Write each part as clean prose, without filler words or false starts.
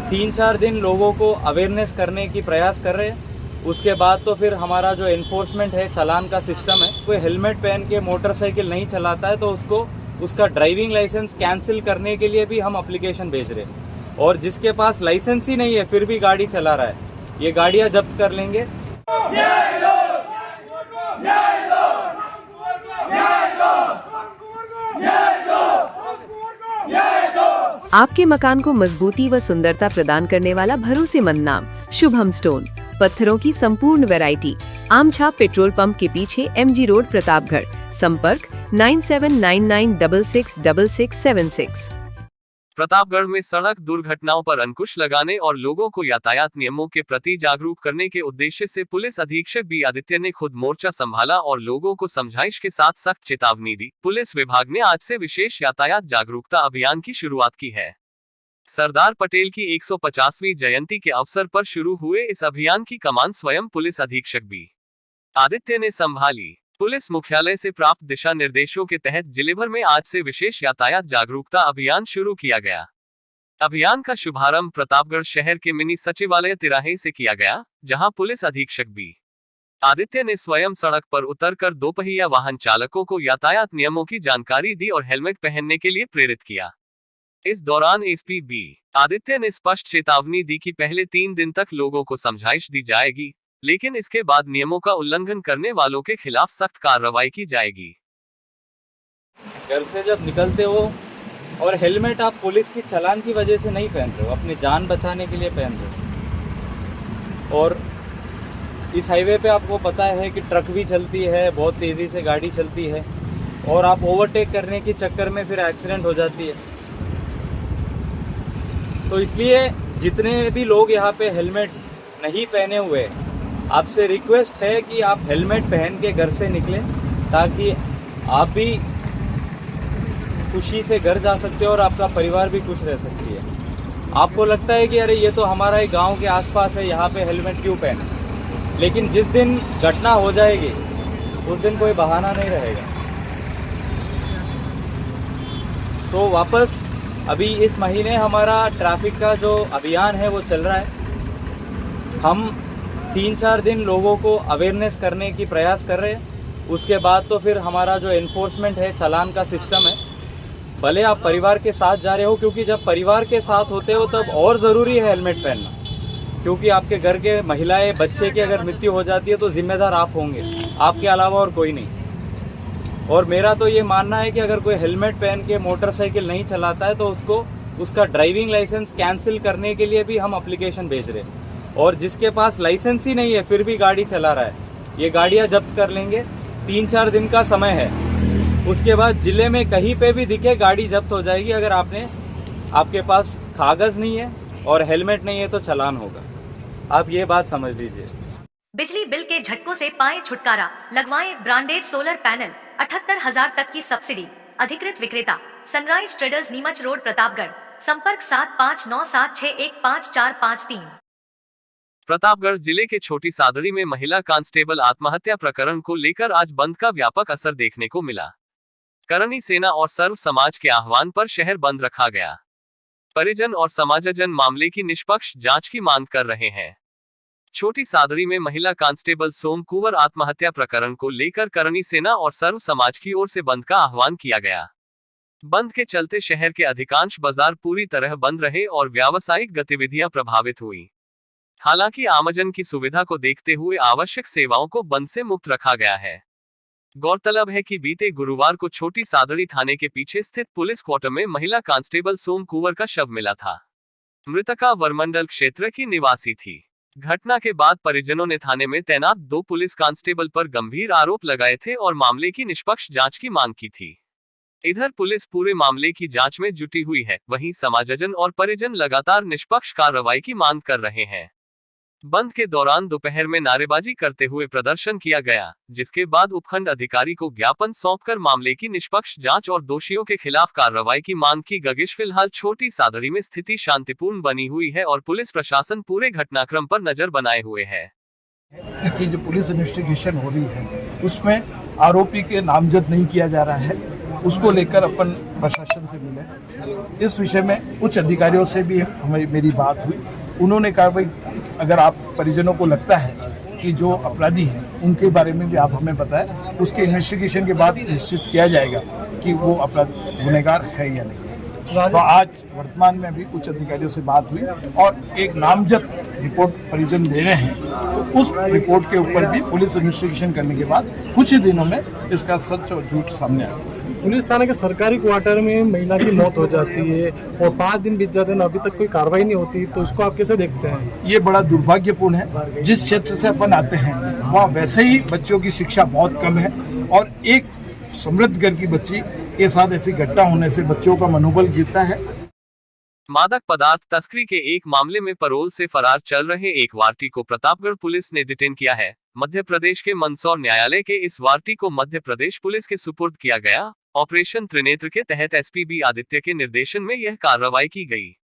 3-4 दिन लोगों को अवेयरनेस करने की प्रयास कर रहे हैं। उसके बाद तो फिर हमारा जो एनफोर्समेंट है, चालान का सिस्टम है, कोई हेलमेट पहन के मोटरसाइकिल नहीं चलाता है तो उसका ड्राइविंग लाइसेंस कैंसिल करने के लिए भी हम एप्लीकेशन भेज रहे हैं। और जिसके पास लाइसेंस ही नहीं है फिर भी गाड़ी चला रहा है, ये गाड़ियां जब्त कर लेंगे। आपके मकान को मजबूती व सुंदरता प्रदान करने वाला भरोसेमंद नाम शुभम स्टोन। पत्थरों की संपूर्ण वैरायटी, आमछाप पेट्रोल पंप के पीछे MG रोड, प्रतापगढ़। संपर्क 9799666676। प्रतापगढ़ में सड़क दुर्घटनाओं पर अंकुश लगाने और लोगों को यातायात नियमों के प्रति जागरूक करने के उद्देश्य से पुलिस अधीक्षक बी आदित्य ने खुद मोर्चा संभाला और लोगों को समझाइश के साथ सख्त चेतावनी दी। पुलिस विभाग ने आज से विशेष यातायात जागरूकता अभियान की शुरुआत की है। सरदार पटेल की 150वीं जयंती के अवसर पर शुरू हुए इस अभियान की कमान स्वयं पुलिस अधीक्षक बी आदित्य ने संभाली। पुलिस मुख्यालय से प्राप्त दिशा निर्देशों के तहत जिले भर में आज से विशेष यातायात जागरूकता अभियान शुरू किया गया। अभियान का शुभारंभ प्रतापगढ़ शहर के मिनी सचिवालय तिराहे से किया गया, जहां पुलिस अधीक्षक बी आदित्य ने स्वयं सड़क पर उतरकर दोपहिया वाहन चालकों को यातायात नियमों की जानकारी दी और हेलमेट पहनने के लिए प्रेरित किया। इस दौरान एसपी बी आदित्य ने स्पष्ट चेतावनी दी कि पहले 3 दिन तक लोगों को समझाइश दी जाएगी, लेकिन इसके बाद नियमों का उल्लंघन करने वालों के खिलाफ सख्त कार्रवाई की जाएगी। घर से जब निकलते हो और हेलमेट आप पुलिस की चालान की वजह से नहीं पहन रहे हो, अपनी जान बचाने के लिए पहन रहे हो। और इस हाईवे पे आपको पता है कि ट्रक भी चलती है, बहुत तेज़ी से गाड़ी चलती है और आप ओवरटेक करने के चक्कर में फिर एक्सीडेंट हो जाती है। तो इसलिए जितने भी लोग यहाँ पे हेलमेट नहीं पहने हुए, आपसे रिक्वेस्ट है कि आप हेलमेट पहन के घर से निकलें, ताकि आप भी खुशी से घर जा सकते हो और आपका परिवार भी खुश रह सकती है। आपको लगता है कि अरे ये तो हमारा ही गांव के आसपास है, यहाँ पे हेलमेट क्यों पहने, लेकिन जिस दिन घटना हो जाएगी उस दिन कोई बहाना नहीं रहेगा। तो वापस अभी इस महीने हमारा ट्रैफिक का जो अभियान है वो चल रहा है। हम 3-4 दिन लोगों को अवेयरनेस करने की प्रयास कर रहे हैं। उसके बाद तो फिर हमारा जो एनफोर्समेंट है, चालान का सिस्टम है। भले आप परिवार के साथ जा रहे हो, क्योंकि जब परिवार के साथ होते हो तब और ज़रूरी है हेलमेट पहनना, क्योंकि आपके घर के महिलाएं, बच्चे की अगर मृत्यु हो जाती है तो जिम्मेदार आप होंगे, आपके अलावा और कोई नहीं। और मेरा तो ये मानना है कि अगर कोई हेलमेट पहन के मोटरसाइकिल नहीं चलाता है तो उसका ड्राइविंग लाइसेंस कैंसिल करने के लिए भी हम एप्लीकेशन भेज रहे हैं। और जिसके पास लाइसेंस ही नहीं है फिर भी गाड़ी चला रहा है, ये गाड़ियां जब्त कर लेंगे। 3-4 दिन का समय है, उसके बाद जिले में कहीं पे भी दिखे गाड़ी जब्त हो जाएगी। अगर आपके पास कागज नहीं है और हेलमेट नहीं है तो चालान होगा। आप ये बात समझ लीजिए। बिजली बिल के झटकों से पाएं छुटकारा, लगवाएं ब्रांडेड सोलर पैनल, 78,000 तक की सब्सिडी। अधिकृत विक्रेता sunrise traders, Neemuch road, Pratapgarh. संपर्क 7597615453। प्रतापगढ़ जिले के छोटी सादड़ी में महिला कांस्टेबल आत्महत्या प्रकरण को लेकर आज बंद का व्यापक असर देखने को मिला। करणी सेना और सर्व समाज के आह्वान पर शहर बंद रखा गया। परिजन और समाजजन मामले की निष्पक्ष जांच की मांग कर रहे हैं। छोटी सादड़ी में महिला कांस्टेबल सोम कुंवर आत्महत्या प्रकरण को लेकर करणी सेना और सर्व समाज की ओर से बंद का आह्वान किया गया। बंद के चलते शहर के अधिकांश बाजार पूरी तरह बंद रहे और व्यावसायिक गतिविधियां प्रभावित हुई। हालांकि आमजन की सुविधा को देखते हुए आवश्यक सेवाओं को बंद से मुक्त रखा गया है। गौरतलब है कि बीते गुरुवार को छोटी सादड़ी थाने के पीछे स्थित पुलिस क्वार्टर में महिला कांस्टेबल सोम कुंवर का शव मिला था। मृतका वरमंडल क्षेत्र की निवासी थी। घटना के बाद परिजनों ने थाने में तैनात 2 पुलिस कांस्टेबल पर गंभीर आरोप लगाए थे और मामले की निष्पक्ष जांच की मांग की थी। इधर पुलिस पूरे मामले की जांच में जुटी हुई है, वहीं समाजजन और परिजन लगातार निष्पक्ष कार्रवाई की मांग कर रहे हैं। बंद के दौरान दोपहर में नारेबाजी करते हुए प्रदर्शन किया गया, जिसके बाद उपखंड अधिकारी को ज्ञापन सौंपकर मामले की निष्पक्ष जांच और दोषियों के खिलाफ कार्रवाई की मांग की गई। फिलहाल छोटी सादड़ी में स्थिति शांतिपूर्ण बनी हुई है और पुलिस प्रशासन पूरे घटनाक्रम पर नजर बनाए हुए है। कि जो पुलिस इन्वेस्टिगेशन हो रही है उसमें आरोपी के नामजद नहीं किया जा रहा है, उसको लेकर अपन प्रशासन से मिले। इस विषय में उच्च अधिकारियों से भी मेरी बात हुई। उन्होंने कहा भाई अगर आप परिजनों को लगता है कि जो अपराधी हैं उनके बारे में भी आप हमें बताएं, उसके इन्वेस्टिगेशन के बाद निश्चित किया जाएगा कि वो अपराध गुनहगार है या नहीं है। तो आज वर्तमान में भी उच्च अधिकारियों से बात हुई और एक नामजद रिपोर्ट परिजन दे रहे हैं, तो उस रिपोर्ट के ऊपर भी पुलिस इन्वेस्टिगेशन करने के बाद कुछ ही दिनों में इसका सच और झूठ सामने आ जाएगा। पुलिस थाना के सरकारी क्वार्टर में महिला की मौत हो जाती है और 5 दिन बीत जाते हैं, अभी तक कोई कार्रवाई नहीं होती, तो इसको आप कैसे देखते हैं? ये बड़ा दुर्भाग्यपूर्ण है। जिस क्षेत्र से अपन आते हैं वहाँ वैसे ही बच्चों की शिक्षा बहुत कम है और एक समृद्ध घर की बच्ची के साथ ऐसी घटना होने से बच्चों का मनोबल गिरता है। मादक पदार्थ तस्करी के एक मामले में परोल से फरार चल रहे एक वारटी को प्रतापगढ़ पुलिस ने डिटेन किया है। मध्य प्रदेश के मंदसौर न्यायालय के इस वारटी को मध्य प्रदेश पुलिस के सुपुर्द किया गया। ऑपरेशन त्रिनेत्र के तहत एसपी बी आदित्य के निर्देशन में यह कार्रवाई की गई।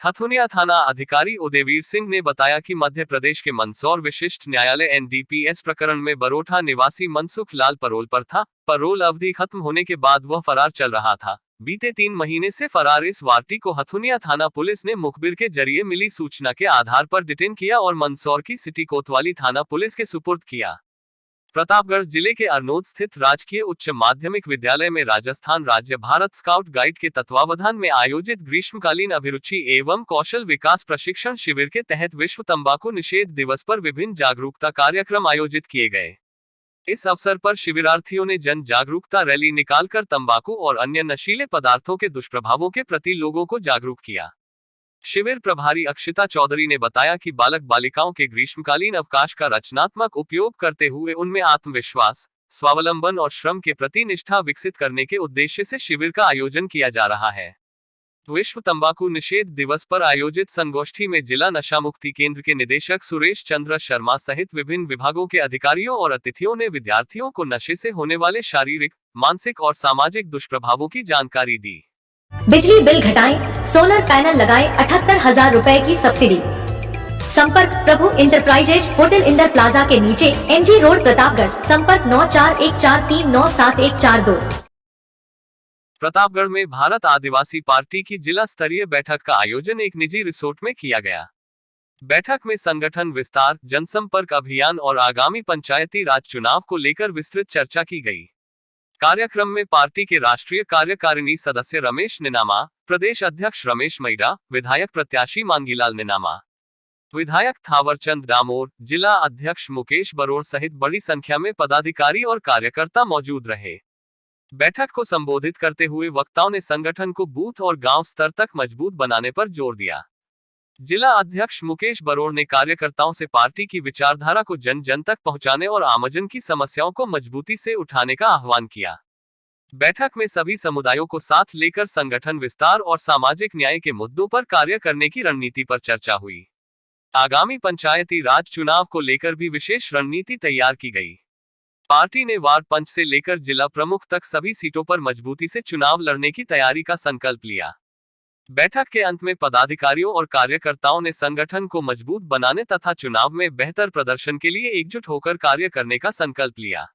हथुनिया थाना अधिकारी उदयवीर सिंह ने बताया कि मध्य प्रदेश के मंदसौर विशिष्ट न्यायालय एनडीपीएस प्रकरण में बरोठा निवासी मनसुख लाल परोल पर था। परोल अवधि खत्म होने के बाद वह फरार चल रहा था। बीते 3 महीने से फरार इस वारटी को हथुनिया थाना पुलिस ने मुखबिर के जरिए मिली सूचना के आधार पर डिटेन किया और मंदसौर की सिटी कोतवाली थाना पुलिस के सुपुर्द किया। प्रतापगढ़ जिले के अरनोद स्थित राजकीय उच्च माध्यमिक विद्यालय में राजस्थान राज्य भारत स्काउट गाइड के तत्वावधान में आयोजित ग्रीष्मकालीन अभिरुचि एवं कौशल विकास प्रशिक्षण शिविर के तहत विश्व तंबाकू निषेध दिवस पर विभिन्न जागरूकता कार्यक्रम आयोजित किए गए। इस अवसर पर शिविरार्थियों ने जन जागरूकता रैली निकालकर तंबाकू और अन्य नशीले पदार्थों के दुष्प्रभावों के प्रति लोगों को जागरूक किया। शिविर प्रभारी अक्षिता चौधरी ने बताया कि बालक बालिकाओं के ग्रीष्मकालीन अवकाश का रचनात्मक उपयोग करते हुए उनमें आत्मविश्वास, स्वावलंबन और श्रम के प्रति निष्ठा विकसित करने के उद्देश्य से शिविर का आयोजन किया जा रहा है। विश्व तंबाकू निषेध दिवस पर आयोजित संगोष्ठी में जिला नशा मुक्ति केंद्र के निदेशक सुरेश चंद्र शर्मा सहित विभिन्न विभागों के अधिकारियों और अतिथियों ने विद्यार्थियों को नशे से होने वाले शारीरिक, मानसिक और सामाजिक दुष्प्रभावों की जानकारी दी। बिजली बिल घटाएं, सोलर पैनल लगाएं, 78,000 रुपए की सब्सिडी। संपर्क प्रभु इंटरप्राइजेज, होटल इंदर प्लाजा के नीचे, एमजी रोड, प्रतापगढ़। संपर्क 9414397142। प्रतापगढ़ में भारत आदिवासी पार्टी की जिला स्तरीय बैठक का आयोजन एक निजी रिसोर्ट में किया गया। बैठक में संगठन विस्तार, जनसंपर्क अभियान और आगामी पंचायती राज चुनाव को लेकर विस्तृत चर्चा की गई। कार्यक्रम में पार्टी के राष्ट्रीय कार्यकारिणी सदस्य रमेश निनामा, प्रदेश अध्यक्ष रमेश मैडा, विधायक प्रत्याशी मांगीलाल निनामा, विधायक थावरचंद डामोर, जिला अध्यक्ष मुकेश बरोड़ सहित बड़ी संख्या में पदाधिकारी और कार्यकर्ता मौजूद रहे। बैठक को संबोधित करते हुए वक्ताओं ने संगठन को बूथ और गांव स्तर तक मजबूत बनाने पर जोर दिया। जिला अध्यक्ष मुकेश बरोड़ ने कार्यकर्ताओं से पार्टी की विचारधारा को जन जन तक पहुंचाने और आमजन की समस्याओं को मजबूती से उठाने का आह्वान किया। बैठक में सभी समुदायों को साथ लेकर संगठन विस्तार और सामाजिक न्याय के मुद्दों पर कार्य करने की रणनीति पर चर्चा हुई। आगामी पंचायती राज चुनाव को लेकर भी विशेष रणनीति तैयार की गई। पार्टी ने वार्ड पंच से लेकर जिला प्रमुख तक सभी सीटों पर मजबूती से चुनाव लड़ने की तैयारी का संकल्प लिया। बैठक के अंत में पदाधिकारियों और कार्यकर्ताओं ने संगठन को मजबूत बनाने तथा चुनाव में बेहतर प्रदर्शन के लिए एकजुट होकर कार्य करने का संकल्प लिया।